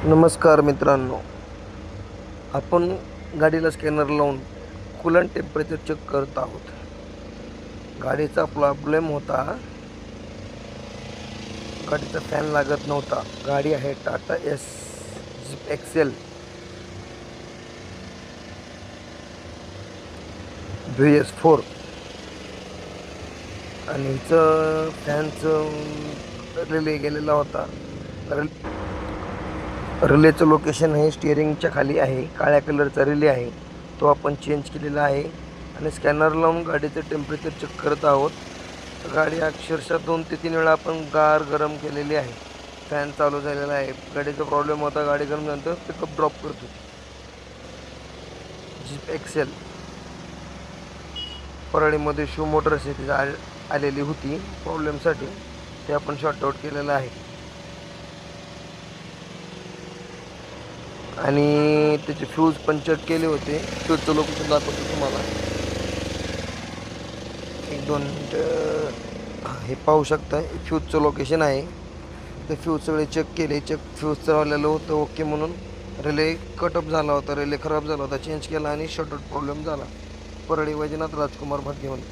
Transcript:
नमस्कार मित्रांनो, आपण गाडीला स्कॅनर लावून कूलंट टेम्परेचर चेक करत आहोत. गाडीचा प्रॉब्लेम होता, गाडीचा फॅन लागत नव्हता. गाडी आहे टाटा जीप एक्सेल VS4 आणि हिचं फॅनचं रिले गेलेला होता. रिलेचं लोकेशन हे स्टिअरिंगच्या खाली आहे. काळ्या कलरचा रिले आहे, तो आपण चेंज केलेला आहे आणि स्कॅनर लावून गाडीचं टेम्परेचर चेक करत आहोत. गाडी अक्षरशः 2 ते 3 वेळा आपण गरम केलेली आहे. फॅन चालू झालेला आहे. गाडीचा प्रॉब्लेम होता, गाडी गरम झाल्यानंतर पिकअप ड्रॉप करत होती. जीप एक्सेल परळीमध्ये शू मोटर्स आलेली होती प्रॉब्लेमसाठी, ते आपण शॉर्ट आऊट केलेलं आहे आणि त्याचे फ्यूज पंचर केले होते. फ्यूजचं लोकेशन दाखवतो तुम्हाला. 1-2 मिनटं. हे पाहू शकता, फ्यूजचं लोकेशन आहे. ते फ्यूज सगळे चेक केले. फ्यूज चालवलेलं होतं ओके म्हणून. रिले कटअप झाला होता, रिले खराब झाला होता, चेंज केला आणि शॉर्ट आऊट प्रॉब्लेम झाला. परळी वैजनाथ राजकुमार भाग्यवंत.